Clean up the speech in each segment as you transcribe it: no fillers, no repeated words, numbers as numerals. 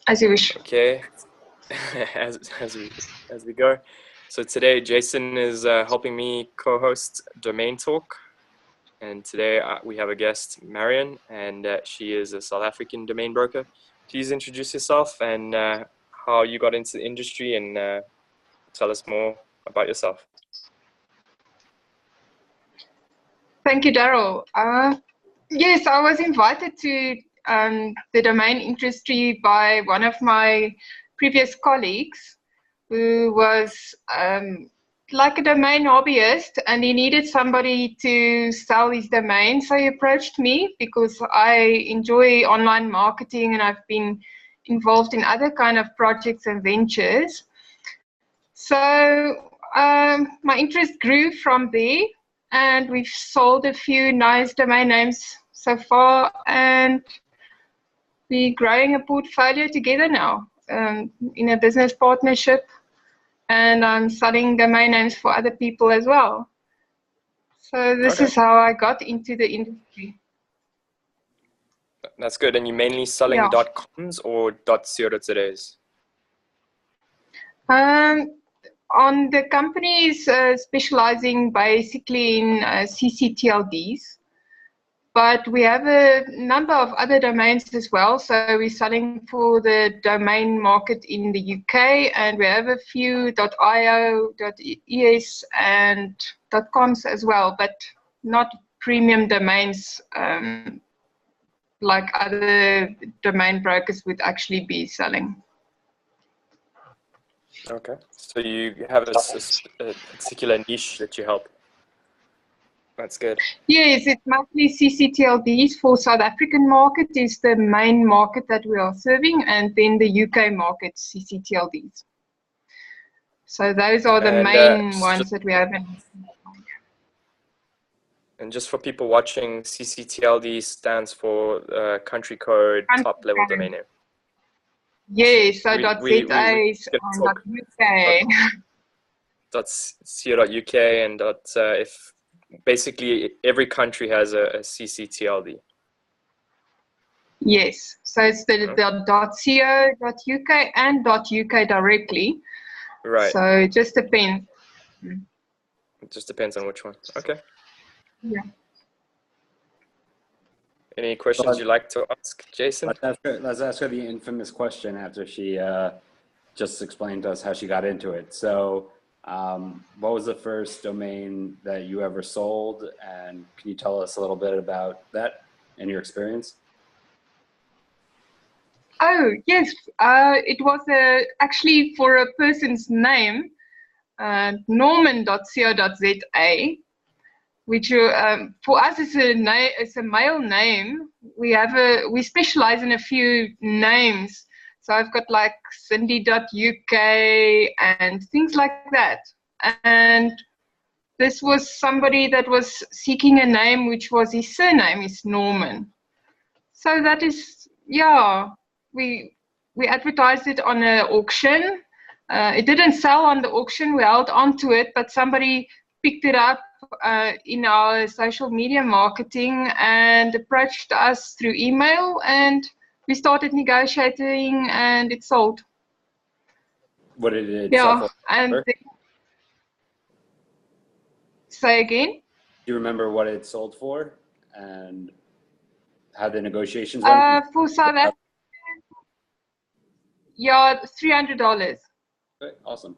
As you wish. Okay, as we go. So today Jason is helping me co-host Domain Talk, and today we have a guest, Marion, and she is a South African domain broker. Please introduce yourself and how you got into the industry, and tell us more about yourself. Thank you, Darryl. Yes, I was invited to the domain industry by one of my previous colleagues who was like a domain hobbyist, and he needed somebody to sell his domain. So he approached me because I enjoy online marketing and I've been involved in other kind of projects and ventures. So my interest grew from there, and we've sold a few nice domain names so far, and we're growing a portfolio together now in a business partnership, and I'm selling domain names for other people as well. So this is how I got into the industry. That's good. And you mainly selling .coms or .co.za's? On the companies specializing basically in CCTLDs, but we have a number of other domains as well. So we're selling for the domain market in the UK, and we have a few .io, .es, and .coms as well, but not premium domains like other domain brokers would actually be selling. Okay, so you have a particular niche that you help. That's good. Yes, it's mostly CCTLDs for South African market is the main market that we are serving, and then the UK market, CCTLDs. So those are the main ones that we have. And just for people watching, CCTLD stands for country code top level domain name. Yes, so .za is on .uk. .co.uk and if basically every country has a CCTLD. Yes, so it's the .co.uk and .uk directly. Right. So it just depends. It just depends on which one. Okay. Yeah. Any questions you'd like to ask, Jason? Let's ask her the infamous question after she just explained to us how she got into it. So what was the first domain that you ever sold? And can you tell us a little bit about that and your experience? Oh, yes. It was actually for a person's name, norman.co.za. which for us is it's a male name. We specialize in a few names. So I've got like Cindy.uk and things like that. And this was somebody that was seeking a name which was his surname is Norman. So that is, yeah, we advertised it on an auction. It didn't sell on the auction. We held on to it, but somebody picked it up in our social media marketing and approached us through email, and we started negotiating, and it sold. What did it sell for? And say again? Do you remember what it sold for and how the negotiations went? For South Africa, yeah, $300. Okay, awesome.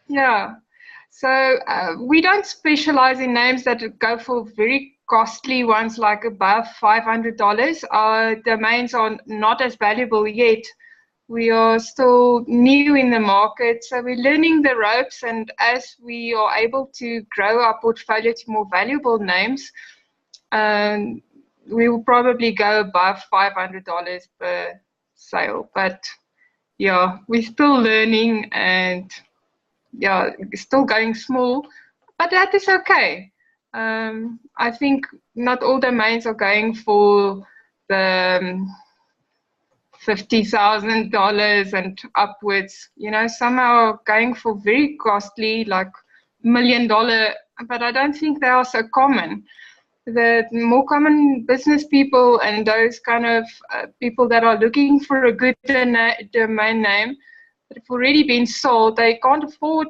Yeah. So we don't specialize in names that go for very costly ones, like above $500. Our domains are not as valuable yet. We are still new in the market, so we're learning the ropes, and as we are able to grow our portfolio to more valuable names, we will probably go above $500 per sale. But yeah, we're still learning, and yeah, still going small, but that is okay. I think not all domains are going for the $50,000 and upwards. You know, some are going for very costly, like $1 million, but I don't think they are so common. the more common business people and those kind of people that are looking for a good domain name that have already been sold, they can't afford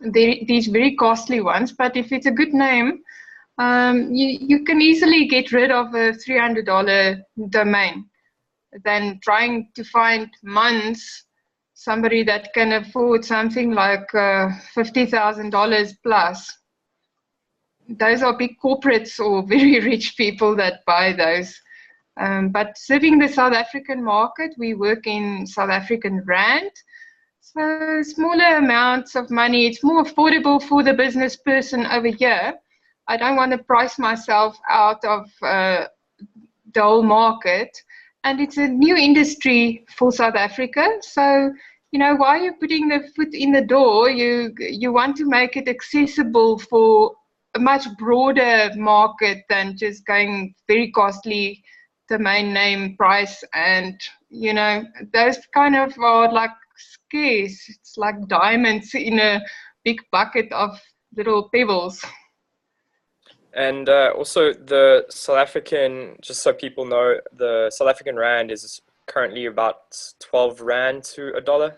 these very costly ones. But if it's a good name, you can easily get rid of a $300 domain than trying to find months somebody that can afford something like $50,000 plus. Those are big corporates or very rich people that buy those. But serving the South African market, we work in South African rand. So smaller amounts of money, it's more affordable for the business person over here. I don't want to price myself out of the whole market. And it's a new industry for South Africa. So, you know, while you're putting the foot in the door, you want to make it accessible for a much broader market than just going very costly domain name price. And, you know, those kind of are like scarce. It's like diamonds in a big bucket of little pebbles. And also the South African, just so people know, the South African rand is currently about 12 rand to $1.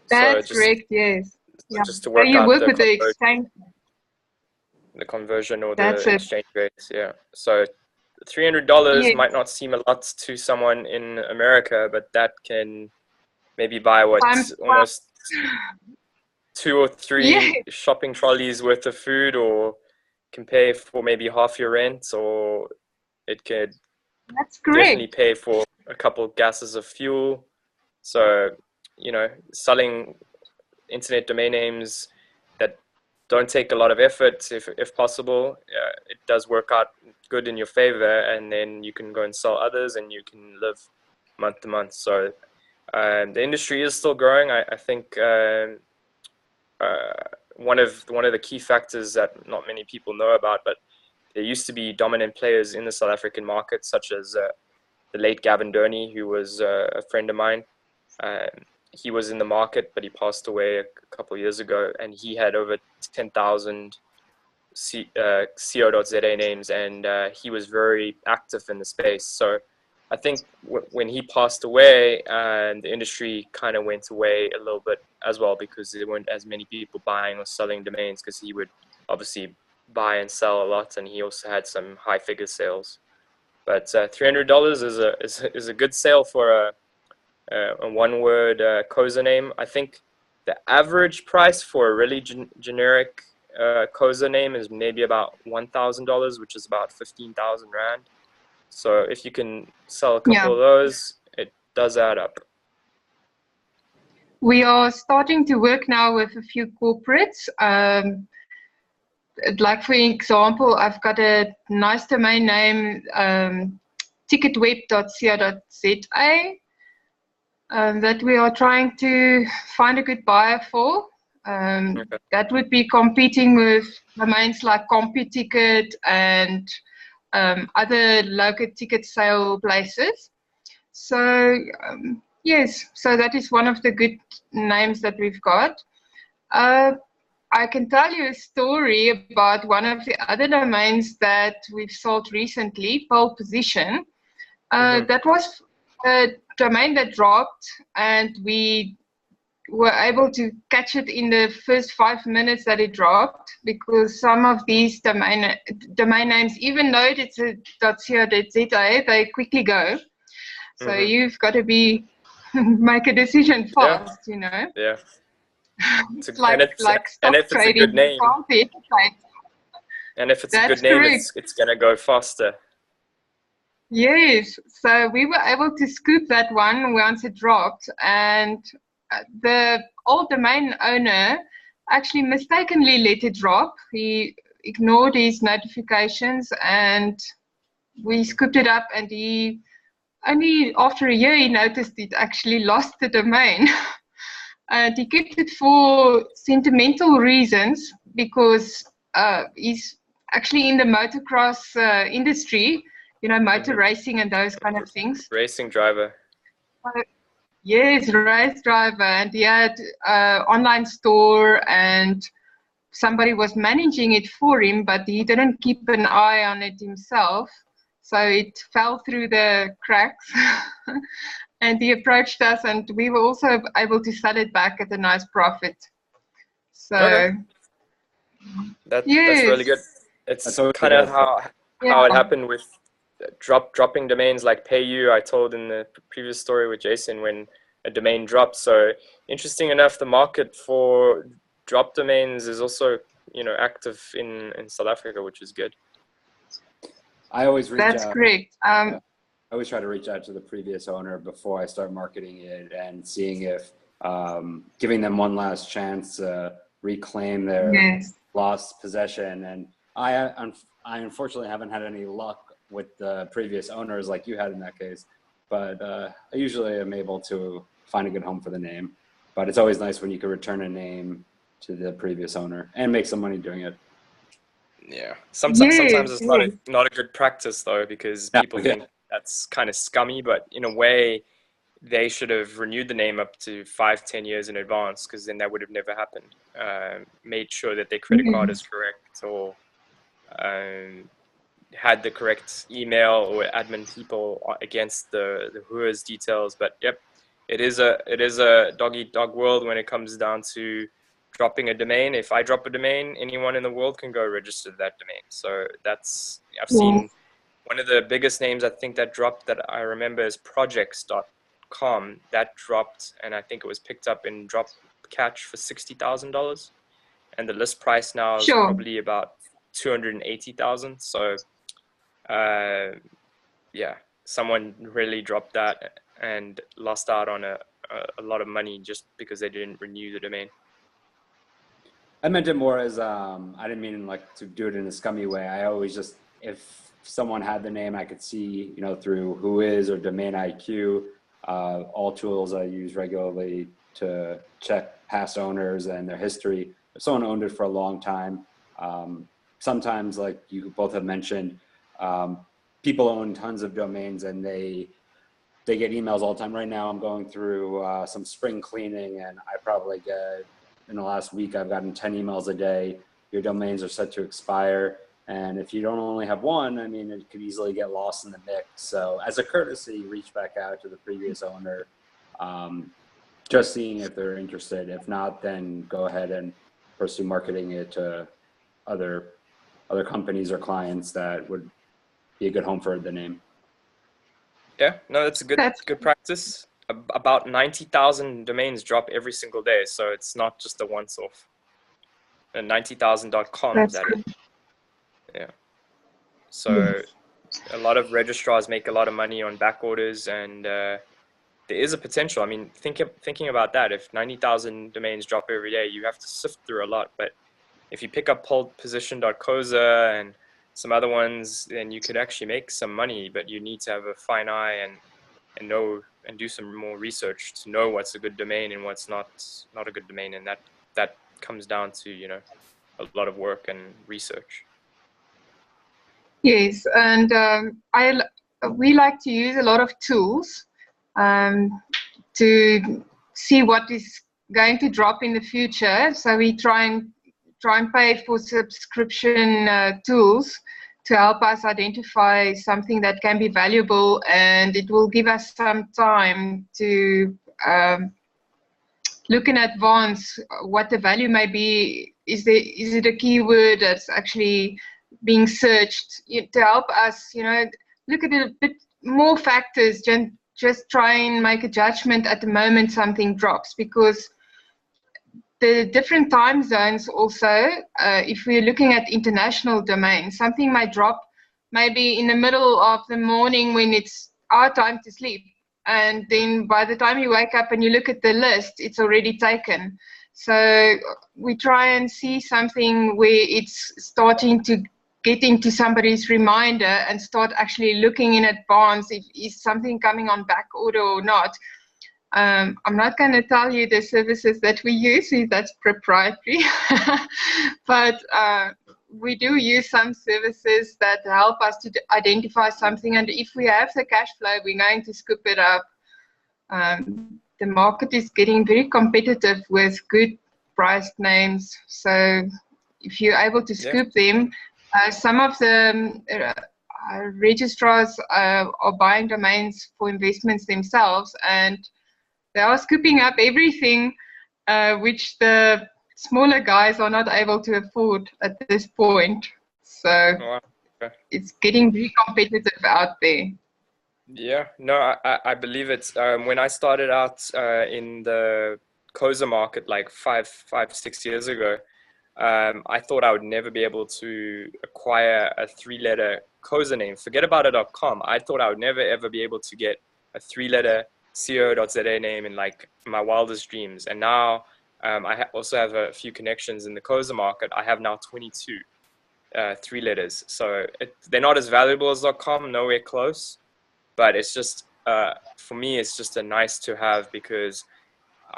That's correct, yes. So just to work you out work with the exchange. The conversion or That's the it. exchange rates, yeah. So $300 Yes. might not seem a lot to someone in America, but that can maybe buy what, almost 2 or 3 shopping trolleys worth of food, or can pay for maybe half your rent, or it could definitely pay for a couple of gases of fuel. So, you know, selling internet domain names that don't take a lot of effort, if possible, it does work out good in your favor, and then you can go and sell others and you can live month to month. So the industry is still growing. I think one of the key factors that not many people know about, but there used to be dominant players in the South African market, such as the late Gavin Durney, who was a friend of mine. He was in the market, but he passed away a couple of years ago, and he had over 10,000 co.za names, and he was very active in the space. So I think when he passed away, the industry kind of went away a little bit as well, because there weren't as many people buying or selling domains, because he would obviously buy and sell a lot, and he also had some high figure sales. But $300 is a good sale for a one-word co.za name. I think the average price for a really generic co.za name is maybe about $1,000, which is about 15,000 rand. So if you can sell a couple of those, it does add up. We are starting to work now with a few corporates. Like, for example, I've got a nice domain name, ticketweb.co.za, that we are trying to find a good buyer for. That would be competing with domains like CompuTicket and other local ticket sale places. So yes, so that is one of the good names that we've got. I can tell you a story about one of the other domains that we've sold recently, Pole Position. That was a domain that dropped, and we were able to catch it in the first 5 minutes that it dropped, because some of these domain names, even though it's a .co.za, they quickly go. So you've got to make a decision fast, you know. Yeah. It's like stock and if trading. It's a good name, and if it's a good name, it's gonna go faster. Yes, so we were able to scoop that one once it dropped, and the old domain owner actually mistakenly let it drop. He ignored his notifications, and we scooped it up, and he only after a year he noticed it actually lost the domain. And he kept it for sentimental reasons, because he's actually in the motocross industry, you know, motor racing and those kind of things. Racing driver. Yes, race driver, and he had online store and somebody was managing it for him, but he didn't keep an eye on it himself. So it fell through the cracks. And he approached us, and we were also able to sell it back at a nice profit. So Okay. That's really good. It's kind of how it happened with dropping domains like PayU. I told in the previous story with Jason when a domain dropped. So interesting enough, the market for drop domains is also, you know, active in South Africa, which is good. I always reach out. That's correct. I always try to reach out to the previous owner before I start marketing it and seeing if giving them one last chance to reclaim their lost possession. And I unfortunately haven't had any luck with the previous owners like you had in that case, but I usually am able to find a good home for the name. But it's always nice when you can return a name to the previous owner and make some money doing it. Yeah, sometimes it's not a good practice though, because people think that's kind of scummy, but in a way they should have renewed the name up to 5-10 years in advance, because then that would have never happened. Made sure that their credit card is correct, or had the correct email or admin people against the WHOA's details. But yep, it is a dog-eat-dog world when it comes down to dropping a domain. If I drop a domain, anyone in the world can go register that domain. So that's, I've seen one of the biggest names I think that dropped that I remember is projects.com. That dropped, and I think it was picked up in drop catch for $60,000, and the list price now is probably about 280,000. So yeah, someone really dropped that and lost out on a lot of money just because they didn't renew the domain. I meant it more as I didn't mean like to do it in a scummy way. I always just, if someone had the name, I could see, you know, through WHOIS or Domain IQ, all tools I use regularly to check past owners and their history. If someone owned it for a long time, sometimes, like you both have mentioned, people own tons of domains and they get emails all the time. Right now I'm going through some spring cleaning, and I probably get, in the last week, I've gotten 10 emails a day. Your domains are set to expire. And if you don't only have one, I mean, it could easily get lost in the mix. So as a courtesy, reach back out to the previous owner, just seeing if they're interested. If not, then go ahead and pursue marketing it to other companies or clients that would be a good home for the name. Yeah, no, that's a good practice. About 90,000 domains drop every single day, so it's not just a once-off. And 90,000.com is at it. Yeah. So a lot of registrars make a lot of money on back orders, and there is a potential. I mean, thinking about that, if 90,000 domains drop every day, you have to sift through a lot. But if you pick up position.co.za and some other ones, then you could actually make some money. But you need to have a fine eye and know and do some more research to know what's a good domain and what's not a good domain, and that comes down to, you know, a lot of work and research. Yes, and we like to use a lot of tools to see what is going to drop in the future. So we try and pay for subscription tools to help us identify something that can be valuable, and it will give us some time to look in advance what the value may be. Is it a keyword that's actually being searched, to help us, you know, look at it a bit more factors, just try and make a judgment at the moment something drops, because the different time zones also, if we're looking at international domains, something might drop maybe in the middle of the morning when it's our time to sleep. And then by the time you wake up and you look at the list, it's already taken. So we try and see something where it's starting to get into somebody's reminder and start actually looking in advance if is something coming on back order or not. I'm not going to tell you the services that we use, that's proprietary, but we do use some services that help us to identify something, and if we have the cash flow, we're going to scoop it up. The market is getting very competitive with good priced names, so if you're able to scoop them, some of the registrars are buying domains for investments themselves, and they are scooping up everything which the smaller guys are not able to afford at this point. So it's getting very competitive out there. Yeah, no, I believe it. When I started out in the co.za market like 6 years ago, I thought I would never be able to acquire a 3-letter co.za name. Forget about a .com. I thought I would never ever be able to get a 3-letter co.za name in like my wildest dreams. And now I also have a few connections in the co.za market. I have now 22 3 letters. So they're not as valuable as .com, nowhere close. But it's just, for me, it's just a nice to have, because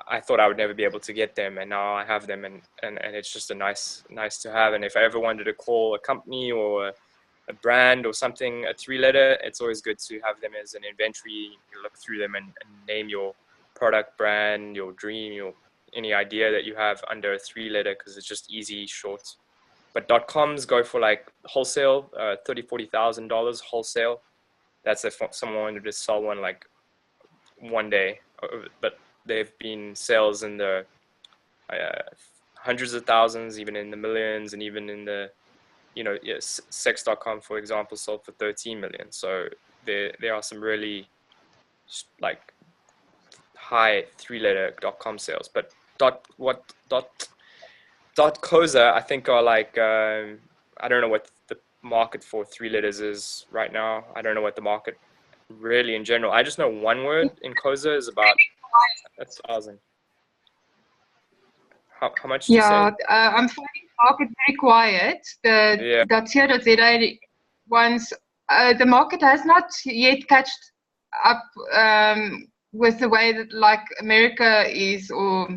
I thought I would never be able to get them, and now I have them, and it's just a nice to have. And if I ever wanted to call a company or a brand or something a 3-letter, it's always good to have them as an inventory. You look through them and name your product, brand, your dream, any idea that you have under a 3-letter, because it's just easy, short. But .coms go for like wholesale, $30,000-$40,000 wholesale. That's if someone wanted to sell one like one day, but they've been sales in the hundreds of thousands, even in the millions, and even in the, sex.com, for example, sold for 13 million. So there are some really like high 3-letter .com sales. But .co.za, I think, are like, I don't know what the market for 3 letters is right now. I don't know what the market really in general. I just know one word in co.za is about 1,000. How much did you say? I'm finding the market very quiet. The .co.za ones, the market has not yet catched up with the way that like America is, or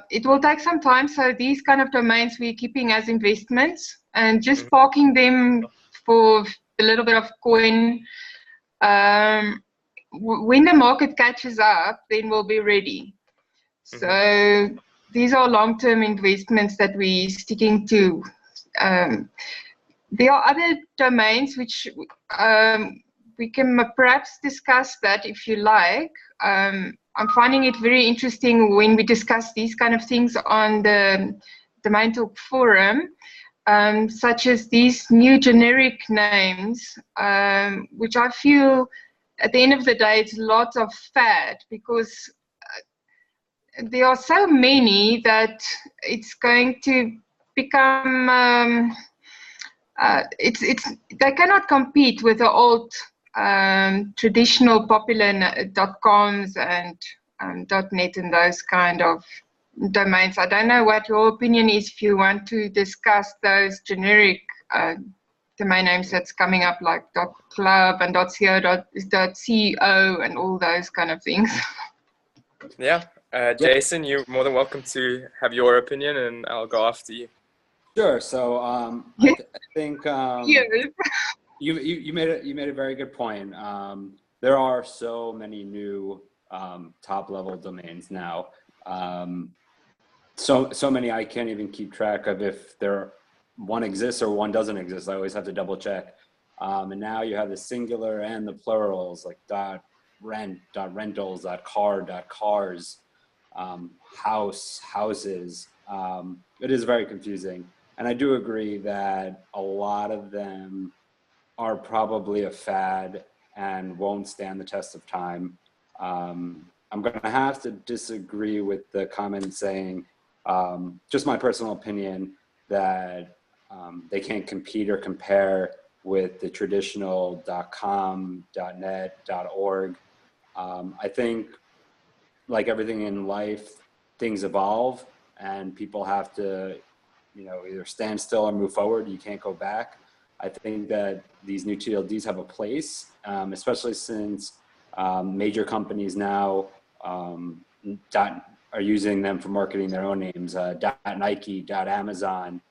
it will take some time. So these kind of domains we're keeping as investments and just parking them for a little bit of coin. When the market catches up, then we'll be ready. So these are long-term investments that we're sticking to. There are other domains which we can perhaps discuss that if you like. I'm finding it very interesting when we discuss these kind of things on the Domain Talk forum, such as these new generic names, which I feel at the end of the day it's lots of fad, because there are so many that it's going to become they cannot compete with the old traditional popular .coms and .net and those kind of domains. I don't know what your opinion is if you want to discuss those generic domain names that's coming up, like .club and .co and all those kind of things. Yeah. Jason, you're more than welcome to have your opinion, and I'll go after you. Sure. So I think you made a very good point. There are so many new top level domains now. So many I can't even keep track of if one exists or one doesn't exist. I always have to double check. And now you have the singular and the plurals, like .rent, .rentals, .car, .cars, house, houses. It is very confusing. And I do agree that a lot of them are probably a fad and won't stand the test of time. I'm going to have to disagree with the comment saying, just my personal opinion, that they can't compete or compare with the traditional .com, .net, .org. I think, like everything in life, things evolve and people have to, either stand still or move forward. You can't go back. I think that these new TLDs have a place, especially since major companies now are using them for marketing their own names, .Nike, .Amazon.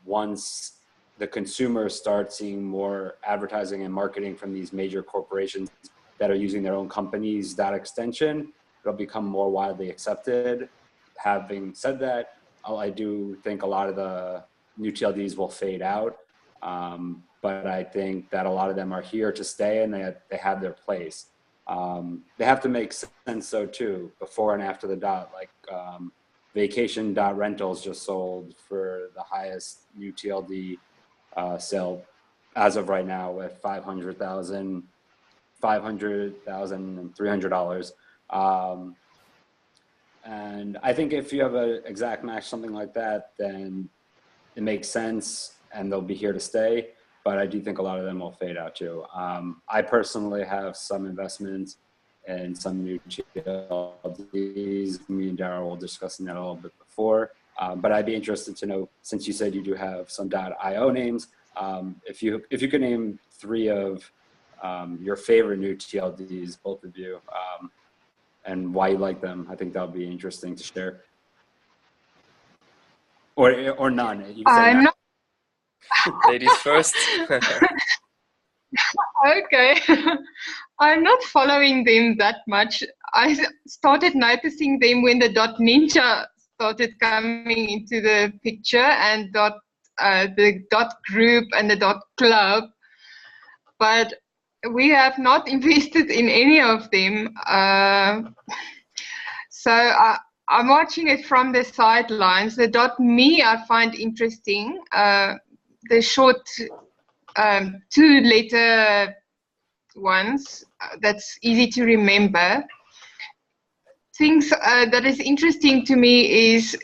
Once the consumers start seeing more advertising and marketing from these major corporations that are using their own companies, that extension, it'll become more widely accepted. Having said that, I do think a lot of the new TLDs will fade out. But I think that a lot of them are here to stay, and they have their place. They have to make sense though too, before and after the dot. Like vacation.rentals just sold for the highest new TLD sale as of right now at $500,000 and $300. And I think if you have an exact match, something like that, then it makes sense and they'll be here to stay. But I do think a lot of them will fade out too. I personally have some investments in some new TLDs. Me and Darryl were discussing that a little bit before. But I'd be interested to know, since you said you do have some .io names, if you could name 3 of your favorite new TLDs, both of you, and why you like them. I think that would be interesting to share. Or none. You can say I'm none. not. Ladies first. Okay. I'm not following them that much. I started noticing them when the .ninja started coming into the picture, and the .group and the .club. But we have not invested in any of them. So I'm watching it from the sidelines. The .me I find interesting. The short 2-letter ones, that's easy to remember. Things that is interesting to me is,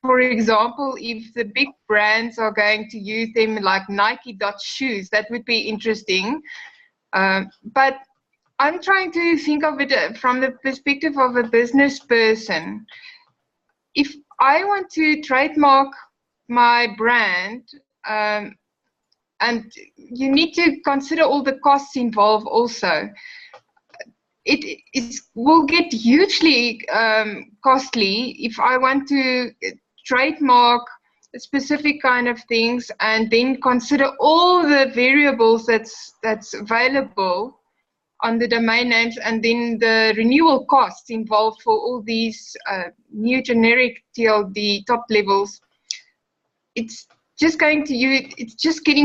for example, if the big brands are going to use them like Nike.shoes, that would be interesting. But I'm trying to think of it from the perspective of a business person. If I want to trademark my brand, and you need to consider all the costs involved also. It will get hugely costly if I want to trademark specific kind of things and then consider all the variables that's available on the domain names, and then the renewal costs involved for all these new generic TLD top levels. It's just getting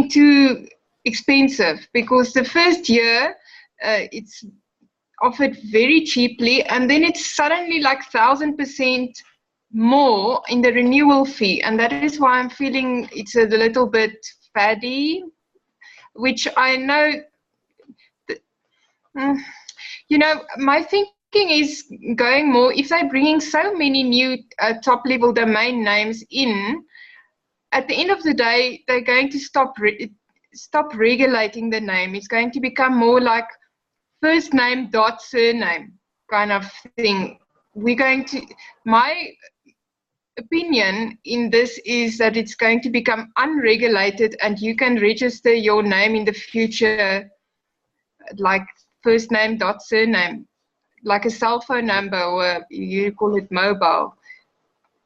too expensive, because the first year it's offered very cheaply, and then it's suddenly like 1,000% more in the renewal fee, and that is why I'm feeling it's a little bit faddy, which I know. You know, my thinking is going more, if they're bringing so many new top level domain names in, at the end of the day, they're going to stop regulating the name. It's going to become more like first name dot surname kind of thing. My opinion in this is that it's going to become unregulated, and you can register your name in the future like first name dot surname, like a cell phone number, or you call it mobile.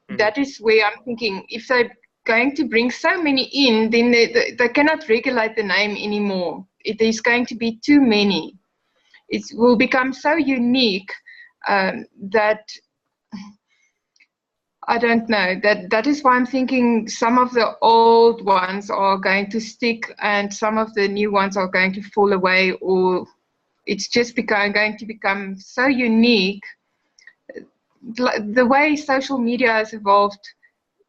Mm-hmm. That is where I'm thinking, if they're going to bring so many in, then they cannot regulate the name anymore. It is going to be too many. It will become so unique that I don't know. That is why I'm thinking some of the old ones are going to stick and some of the new ones are going to fall away, or it's just going to become so unique. The way social media has evolved,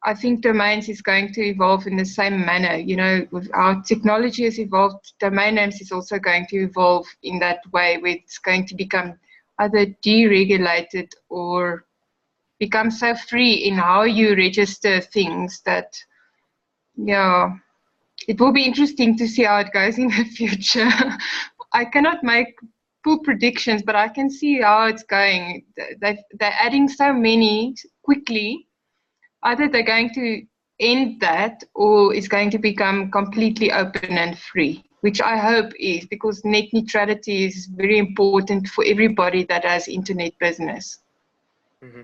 I think domains is going to evolve in the same manner. You know, with our technology has evolved, domain names is also going to evolve in that way, where it's going to become either deregulated or become so free in how you register things that, yeah, it will be interesting to see how it goes in the future. I cannot make full predictions, but I can see how it's going. They're adding so many quickly. Either they're going to end that, or it's going to become completely open and free, which I hope is, because net neutrality is very important for everybody that has internet business. Mm-hmm.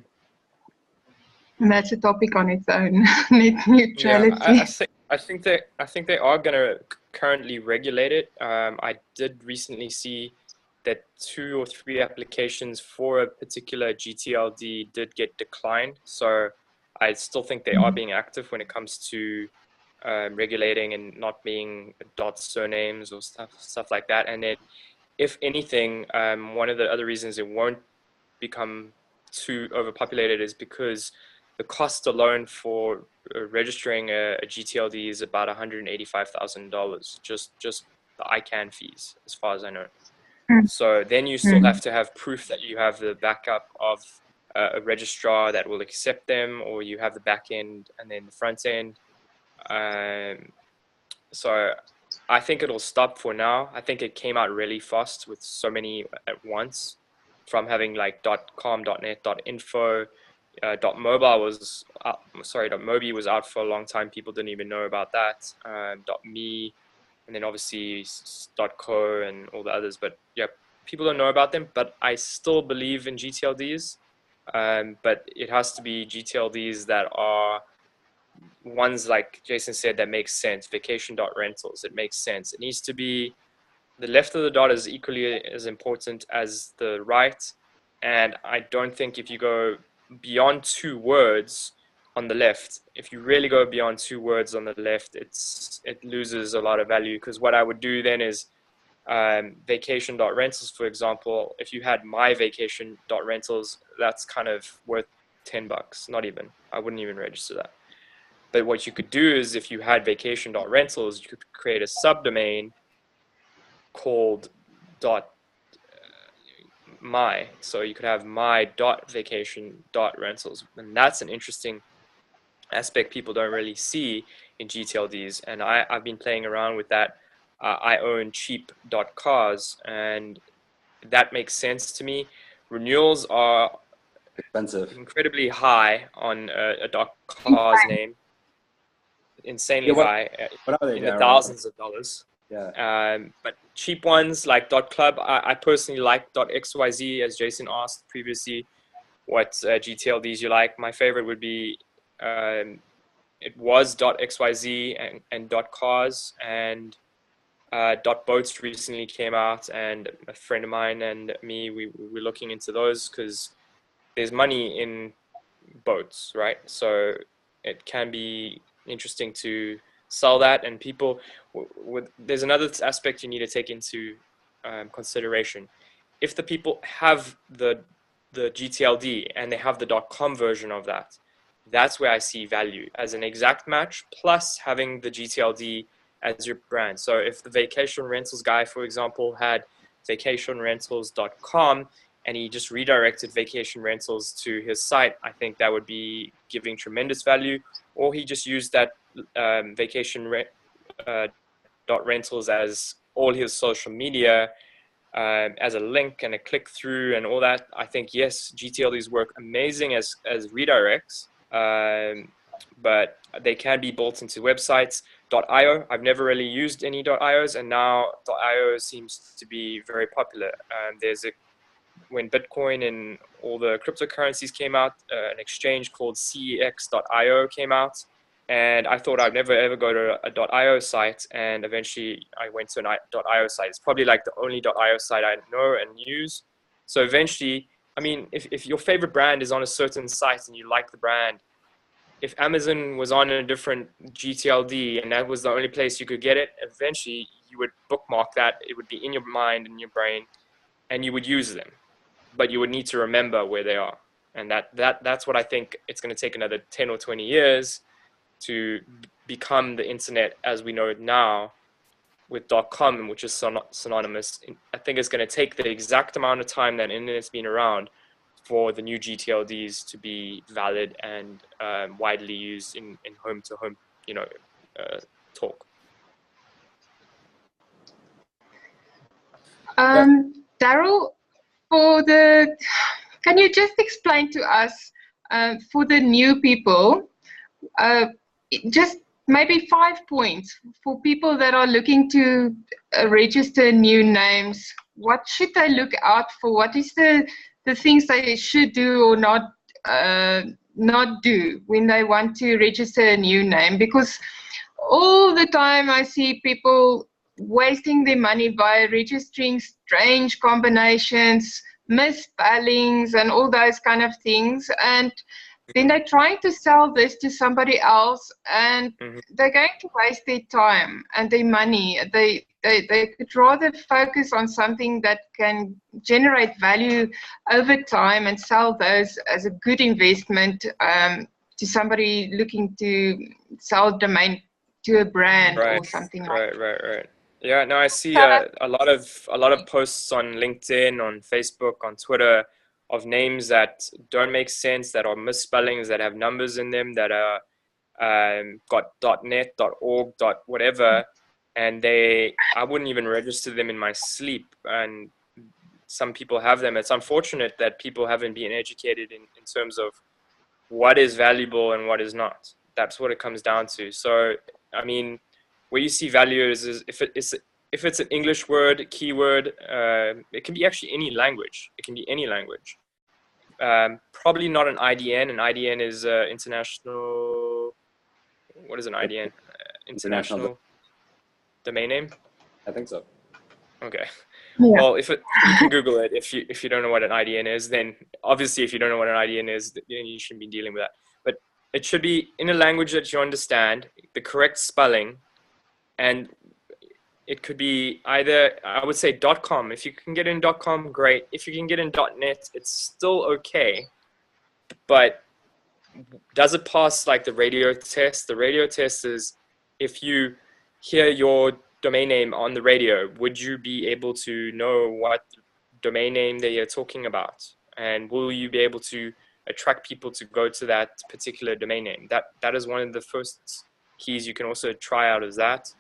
And that's a topic on its own, net neutrality. Yeah, I think they are going to currently regulate it. I did recently see that 2 or 3 applications for a particular GTLD did get declined. So I still think they are being active when it comes to regulating and not being dot surnames or stuff like that. And then, if anything, one of the other reasons it won't become too overpopulated is because the cost alone for registering a GTLD is about $185,000, just the ICANN fees, as far as I know. So then you still have to have proof that you have the backup of a registrar that will accept them, or you have the back end and then the front end. So I think it'll stop for now. I think it came out really fast with so many at once, from having like .com, .net, .info, .mobile was .mobi was out for a long time. People didn't even know about that. .me, and then obviously .co and all the others. But yeah, people don't know about them. But I still believe in GTLDs. But it has to be GTLDs that are ones, like Jason said, that makes sense. Vacation.rentals, it makes sense. It needs to be, the left of the dot is equally as important as the right. And I don't think if you go beyond 2 words on the left, if you really go beyond 2 words on the left, it loses a lot of value. Because what I would do then is vacation.rentals, for example, if you had my vacation.rentals, that's kind of worth $10, not even. I wouldn't even register that. But what you could do is, if you had vacation.rentals, you could create a subdomain called .my. So you could have my.vacation.rentals. And that's an interesting aspect people don't really see in GTLDs. And I've been playing around with that. I own cheap.cars, and that makes sense to me. Renewals are expensive, incredibly high on a .cars name. Insanely high, what are they, in the thousands of dollars. Yeah. But cheap ones like .club, I personally like .xyz, as Jason asked previously what GTLDs you like. My favorite would be, it was .xyz and .cars, and .boats recently came out, and a friend of mine and me, we were looking into those because there's money in boats, right? So it can be interesting to sell that, and people there's another aspect you need to take into consideration. If the people have the GTLD and they have the .com version of that, that's where I see value as an exact match, plus having the GTLD as your brand. So if the vacation rentals guy, for example, had vacationrentals.com and he just redirected vacation rentals to his site, I think that would be giving tremendous value. Or he just used that vacation.rentals as all his social media, as a link and a click through and all that. I think, yes, GTLDs work amazing as redirects, but they can be built into websites. .io, I've never really used any .ios, and now .io seems to be very popular. When Bitcoin and all the cryptocurrencies came out, an exchange called cex.io came out, and I thought I'd never ever go to a .io site, and eventually I went to an .io site. It's probably like the only .io site I know and use. So eventually, I mean, if your favorite brand is on a certain site and you like the brand, if Amazon was on a different GTLD and that was the only place you could get it, eventually you would bookmark that. It would be in your mind and your brain, and you would use them. But you would need to remember where they are. And that's what I think it's going to take another 10 or 20 years to become the internet as we know it now, with .com, which is synonymous. I think it's going to take the exact amount of time that internet's been around for the new GTLDs to be valid and widely used in home-to-home, talk. Darryl, can you just explain to us, for the new people, just maybe 5 points for people that are looking to register new names? What should they look out for? What is the things they should do or not do when they want to register a new name? Because all the time I see people wasting their money by registering strange combinations, misspellings, and all those kind of things. And then they're trying to sell this to somebody else, and they're going to waste their time and their money. They could rather focus on something that can generate value over time and sell those as a good investment to somebody looking to sell domain to a brand or something like that. Right. Yeah, no, I see a lot of posts on LinkedIn, on Facebook, on Twitter of names that don't make sense, that are misspellings, that have numbers in them, that are got .net, .org, whatever, and I wouldn't even register them in my sleep. And some people have them. It's unfortunate that people haven't been educated in terms of what is valuable and what is not. That's what it comes down to. So, I mean, where you see value is if it's an English word, keyword, it can be actually any language. It can be any language. Probably not an IDN. An IDN is international. What is an IDN? International domain name. I think so. Okay. Yeah. Well, you can Google it if you don't know what an IDN is, then obviously if you don't know what an IDN is, then you shouldn't be dealing with that. But it should be in a language that you understand, the correct spelling, and it could be either, I would say .com. If you can get in .com, great. If you can get in .net, it's still okay. But does it pass like the radio test? The radio test is if you hear your domain name on the radio, would you be able to know what domain name that you're talking about? And will you be able to attract people to go to that particular domain name? That is one of the first keys you can also try out is that.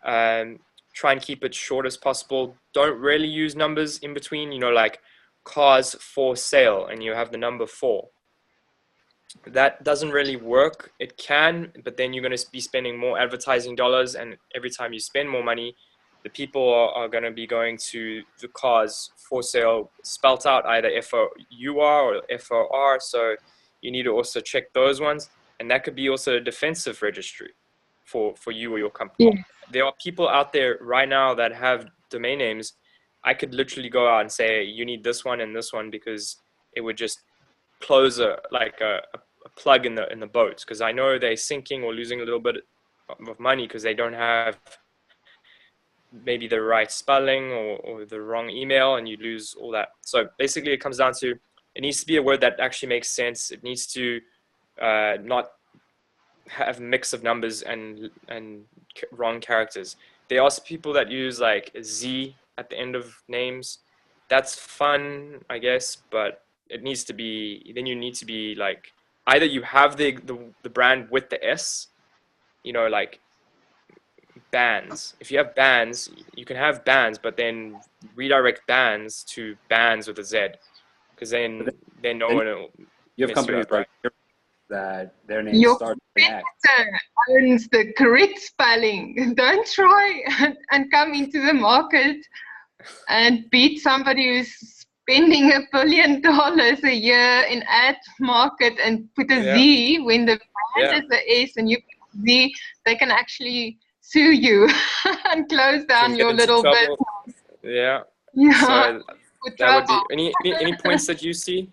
Try and keep it short as possible. Don't really use numbers in between, like cars for sale and you have the number 4. That doesn't really work. It can, but then you're going to be spending more advertising dollars, and every time you spend more money, the people are going to be going to the cars for sale spelt out either FOUR or FOR. So you need to also check those ones, and that could be also a defensive registry for you or your company. Yeah. There are people out there right now that have domain names. I could literally go out and say you need this one and this one, because it would just close a plug in the boat, because I know they're sinking or losing a little bit of money because they don't have maybe the right spelling or the wrong email, and you lose all that. So basically it comes down to, it needs to be a word that actually makes sense. It needs to not have a mix of numbers and wrong characters. There are people that use like Z at the end of names. That's fun, I guess, but it needs to be, then you need to be like, either you have the brand with the S, like bands. If you have bands, you can have bands, but then redirect bands to bands with a Z, because then no one will. You have companies up, right? like that their name starts with an X. Owns the correct spelling. Don't try and come into the market and beat somebody who's spending $1 billion a year in ad market and put a Z when the brand is the S and you put Z. They can actually sue you and close down your little business. Yeah. Yeah. So that would be any points that you see,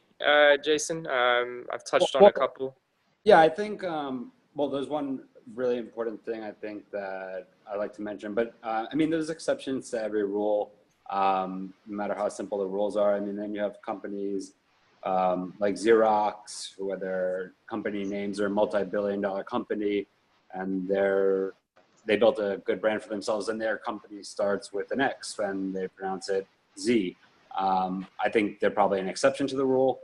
Jason? I've touched on a couple. Yeah, I think well, there's one really important thing I think that I like to mention, but I mean, there's exceptions to every rule. No matter how simple the rules are. I mean, then you have companies like Xerox, where their company names are multi-billion-dollar company, and they built a good brand for themselves, and their company starts with an X, and they pronounce it Z. I think they're probably an exception to the rule.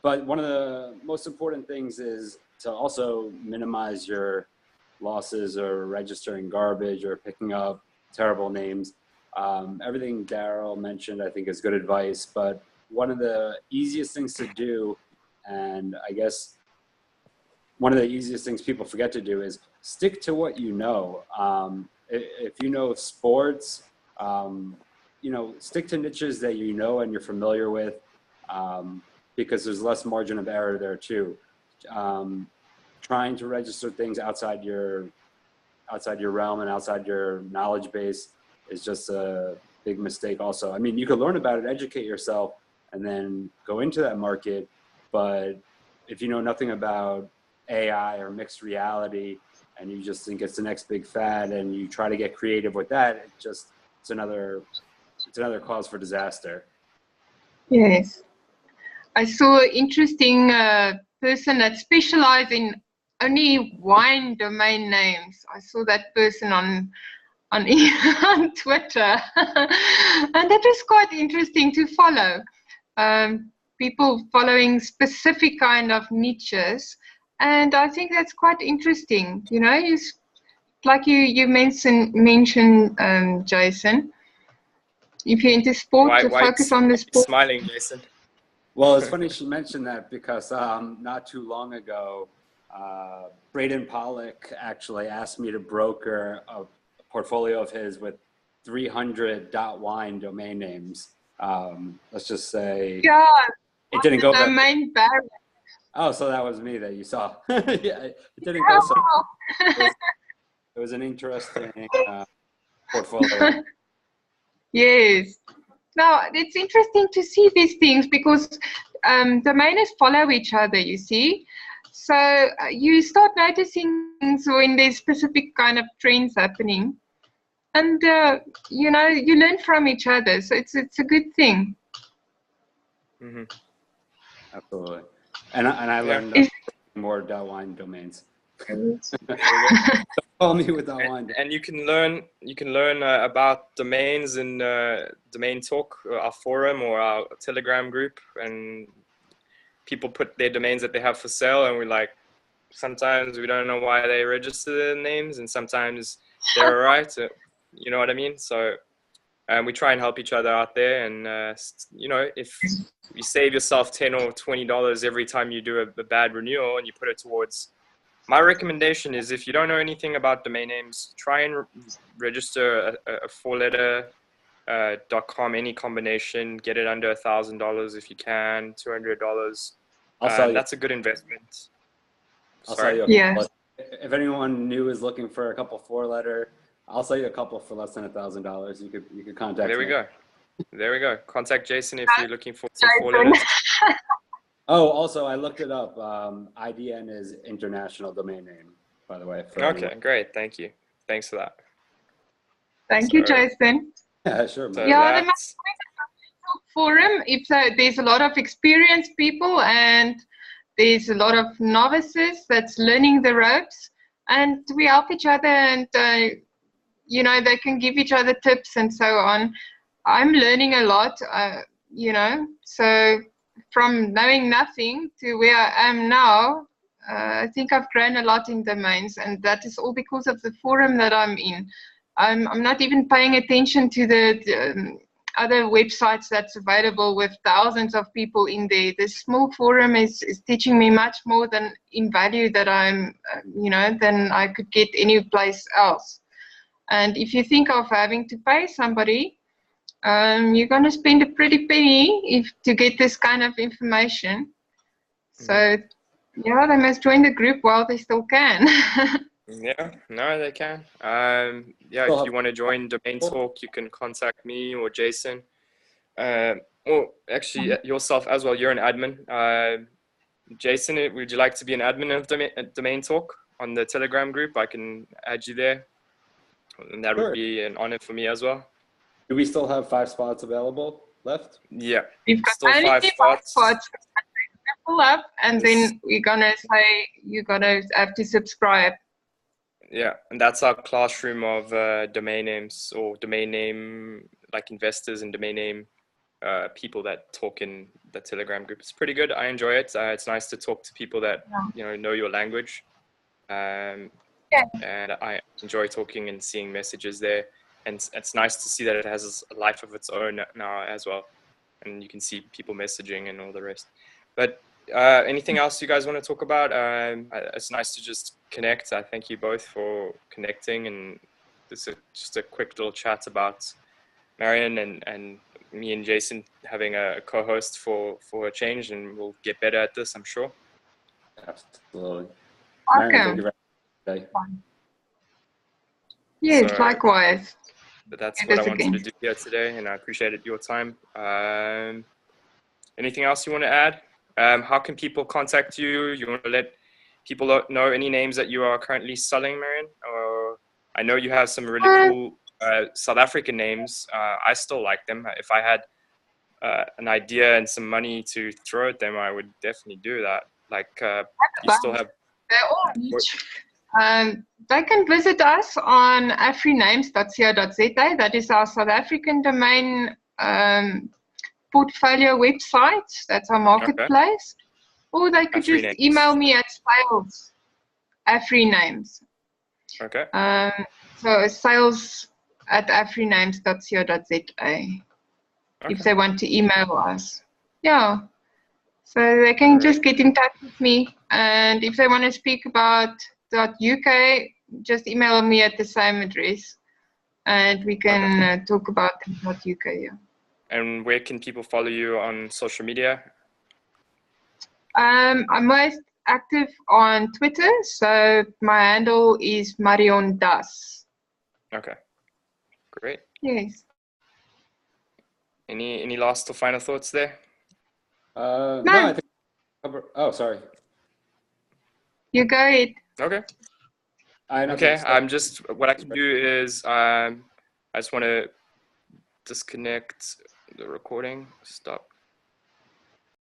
But one of the most important things is to also minimize your losses or registering garbage or picking up terrible names. Everything Darryl mentioned, I think, is good advice, but one of the easiest things to do, and I guess one of the easiest things people forget to do, is stick to what you know. If you know sports, stick to niches that you know and you're familiar with, because there's less margin of error there too. Trying to register things outside your realm and outside your knowledge base is just a big mistake also. I mean, you could learn about it, educate yourself, and then go into that market, But if you know nothing about AI or mixed reality, and you just think it's the next big fad, and you try to get creative with that, it's another cause for disaster. Yes. I saw an interesting person that specialized in only wine domain names. I saw that person on on Twitter, and that was quite interesting to follow. People following specific kind of niches, and I think that's quite interesting. You know, like you mentioned, Jason. If you're into sport, to focus on the sport. Smiling, Jason. Well, it's funny she mentioned that because not too long ago, Braden Pollock actually asked me to broker a portfolio of his with 300 .wine domain names. Let's just say it didn't go domain barrier. Oh, so that was me that you saw. Yeah, it didn't go so. It was an interesting portfolio. Yes. Now, it's interesting to see these things because domainers follow each other, you see. So you start noticing things when there's specific kind of trends happening. And, you know, you learn from each other. So it's a good thing. Mm-hmm. Absolutely. And I learned more .wine domains. Call me with .wine. And you can learn about domains in Domain Talk, our forum or our Telegram group, and people put their domains that they have for sale, and we're like, sometimes we don't know why they register their names, and sometimes they're right. You know what I mean? So we try and help each other out there, and you know, if you save yourself $10 or $20 every time you do a bad renewal and you put it towards, my recommendation is, if you don't know anything about domain names, try and register a 4-letter .com, any combination, get it under $1,000 if you can, $200. That's a good investment. I'll sell you a couple. If anyone new is looking for a couple 4-letter, I'll sell you a couple for less than $1,000. You could contact me. There we go. Contact Jason if you're looking for some 4 letters. Oh, also, I looked it up. IDN is international domain name, by the way. Okay, great. Thank you. Thanks for that. Thank you, Jason. Yeah, sure. So yeah, the forum, if there's a lot of experienced people and there's a lot of novices that's learning the ropes, and we help each other, and you know, they can give each other tips and so on. I'm learning a lot, you know, so from knowing nothing to where I am now, I think I've grown a lot in domains, and that is all because of the forum that I'm in. I'm not even paying attention to the other websites that's available with thousands of people in there. This small forum is teaching me much more than in value that I'm, you know, than I could get any place else. And if you think of having to pay somebody, you're going to spend a pretty penny to get this kind of information. So, yeah, they must join the group while they still can. Yeah, no, they can. Yeah, if you want to join Domain Talk, you can contact me or Jason. Or actually yourself as well. You're an admin. Jason, would you like to be an admin of Domain Talk on the Telegram group? I can add you there. And that would be an honor for me as well. Do we still have 5 spots available left? Yeah, we've got still only 5 spots. Pull up, and then we're gonna say you're gonna have to subscribe. Yeah, and that's our classroom of domain names, or domain name like investors and domain name people that talk in the Telegram group. It's pretty good. I enjoy it. It's nice to talk to people that know your language. And I enjoy talking and seeing messages there, and it's nice to see that it has a life of its own now as well, and you can see people messaging and all the rest. But anything else you guys want to talk about? It's nice to just connect. I thank you both for connecting, and this is just a quick little chat about Marion and me and Jason having a co-host for a change, and we'll get better at this, I'm sure. Absolutely. Marion, thank you very much. Yes, so, likewise. But that's what I wanted to do here today, and I appreciated your time. Anything else you want to add? how can people contact you? You want to let people know any names that you are currently selling, Marion? Or I know you have some really cool South African names. I still like them. If I had an idea and some money to throw at them, I would definitely do that. Like, you still have... They're all rich. They can visit us on afrinames.co.za. That is our South African domain portfolio website. That's our marketplace. Okay. Or they could just email me at sales Afrinames. Okay. So sales@afrinames.co.za. Okay. If they want to email us. Yeah. So they can just get in touch with me. And if they want to speak about .uk, just email me at the same address. And we can talk about .uk. Yeah. And where can people follow you on social media? I'm most active on Twitter. So my handle is Marion Das. Okay. Great. Yes. Any last or final thoughts there? No, I think. Oh, sorry. You go ahead. Okay. Okay. What I can do is I just want to disconnect the recording. Stop.